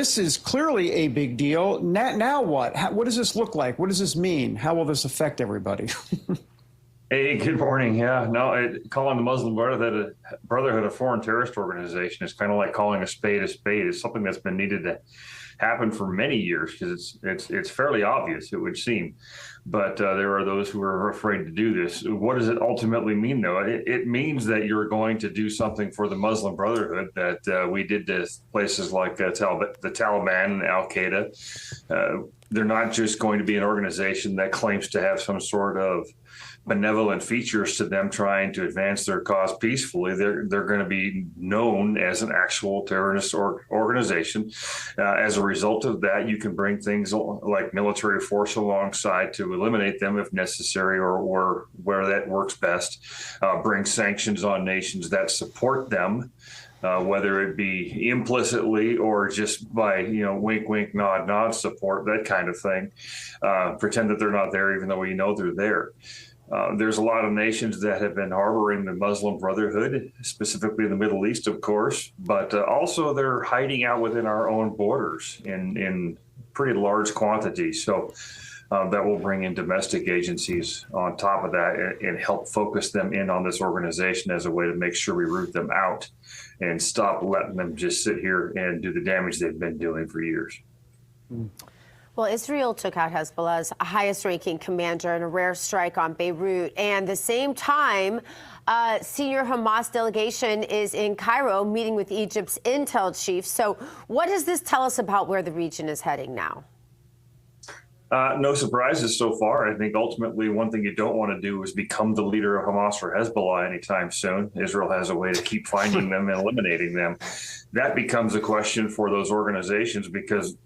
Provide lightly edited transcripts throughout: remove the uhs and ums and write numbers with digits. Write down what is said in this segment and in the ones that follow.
this is clearly a big deal. Now what? What does this look like? What does this mean? How will this affect everybody? Hey, good morning. Yeah, no, calling the Muslim Brotherhood a foreign terrorist organization is kind of like calling a spade a spade. It's something that's been needed to happen for many years because it's fairly obvious, it would seem. But there are those who are afraid to do this. What does it ultimately mean, though? It means that you're going to do something for the Muslim Brotherhood that we did to places like the Taliban and Al-Qaeda. They're not just going to be an organization that claims to have some sort of benevolent features to them trying to advance their cause peacefully. They're going to be known as an actual terrorist organization. As a result of that, you can bring things like military force alongside to eliminate them if necessary, or where that works best. Bring sanctions on nations that support them. Whether it be implicitly or just by, wink, wink, nod, nod support, that kind of thing. Pretend that they're not there, even though we know they're there. There's a lot of nations that have been harboring the Muslim Brotherhood, specifically in the Middle East, of course, but also they're hiding out within our own borders in pretty large quantities. So that will bring in domestic agencies on top of that and help focus them in on this organization as a way to make sure we root them out and stop letting them just sit here and do the damage they've been doing for years. Well, Israel took out Hezbollah's highest-ranking commander in a rare strike on Beirut. And at the same time, senior Hamas delegation is in Cairo meeting with Egypt's intel chief. So what does this tell us about where the region is heading now? No surprises so far. I think ultimately one thing you don't want to do is become the leader of Hamas or Hezbollah anytime soon. Israel has a way to keep finding them and eliminating them. That becomes a question for those organizations because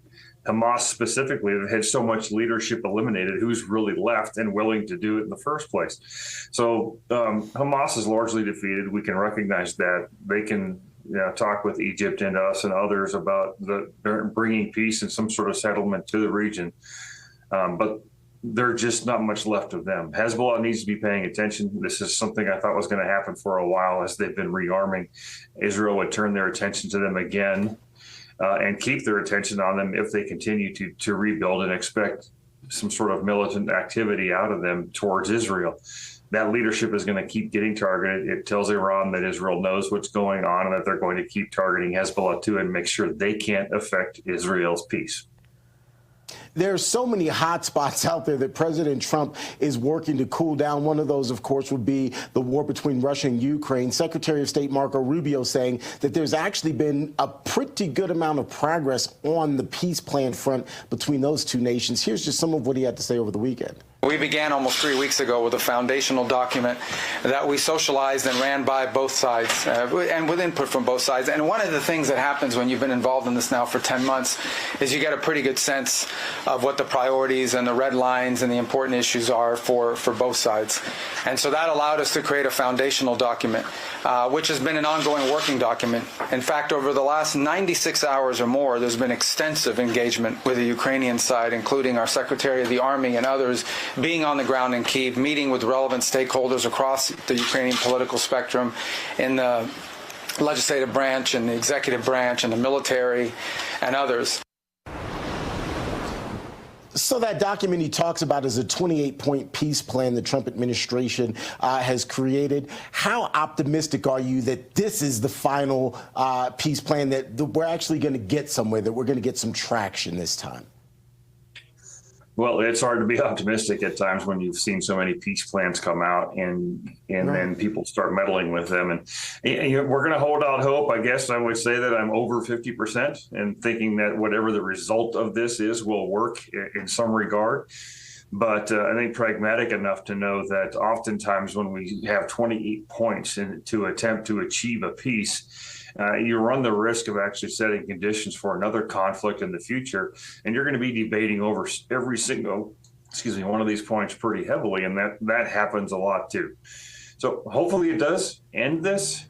Hamas specifically have had so much leadership eliminated. Who's really left and willing to do it in the first place? So Hamas is largely defeated. We can recognize that. They can talk with Egypt and us and others about bringing peace and some sort of settlement to the region. But there's just not much left of them. Hezbollah needs to be paying attention. This is something I thought was going to happen for a while as they've been rearming. Israel would turn their attention to them again and keep their attention on them if they continue to rebuild and expect some sort of militant activity out of them towards Israel. That leadership is going to keep getting targeted. It tells Iran that Israel knows what's going on and that they're going to keep targeting Hezbollah too and make sure they can't affect Israel's peace. There's so many hot spots out there that President Trump is working to cool down. One of those, of course, would be the war between Russia and Ukraine. Secretary of State Marco Rubio saying that there's actually been a pretty good amount of progress on the peace plan front between those two nations. Here's just some of what he had to say over the weekend. We began almost 3 weeks ago with a foundational document that we socialized and ran by both sides and with input from both sides. And one of the things that happens when you've been involved in this now for 10 months is you get a pretty good sense of what the priorities and the red lines and the important issues are for both sides. And so that allowed us to create a foundational document, which has been an ongoing working document. In fact, over the last 96 hours or more, there's been extensive engagement with the Ukrainian side, including our Secretary of the Army and others, being on the ground in Kyiv, meeting with relevant stakeholders across the Ukrainian political spectrum in the legislative branch and the executive branch and the military and others. So that document he talks about is a 28-point peace plan the Trump administration has created. How optimistic are you that this is the final peace plan, that we're actually going to get somewhere, that we're going to get some traction this time? Well, it's hard to be optimistic at times when you've seen so many peace plans come out and then people start meddling with them. And we're going to hold out hope. I guess I would say that I'm over 50% and thinking that whatever the result of this is will work in some regard. But I think pragmatic enough to know that oftentimes when we have 28 points to attempt to achieve a peace, you run the risk of actually setting conditions for another conflict in the future. And you're going to be debating over every single, one of these points pretty heavily. And that happens a lot too. So hopefully it does end this.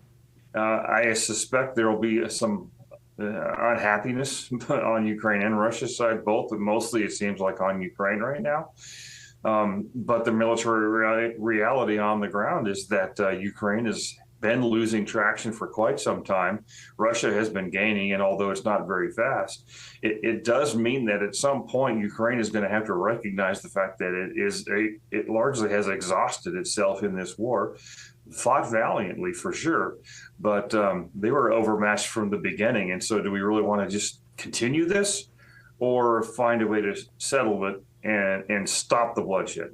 I suspect there will be some unhappiness on Ukraine and Russia's side, both, but mostly it seems like on Ukraine right now. But the military reality on the ground is that Ukraine is been losing traction for quite some time. Russia has been gaining, and although it's not very fast, it does mean that at some point Ukraine is going to have to recognize the fact that it largely has exhausted itself in this war. Fought valiantly for sure, but they were overmatched from the beginning. And so do we really want to just continue this or find a way to settle it and stop the bloodshed?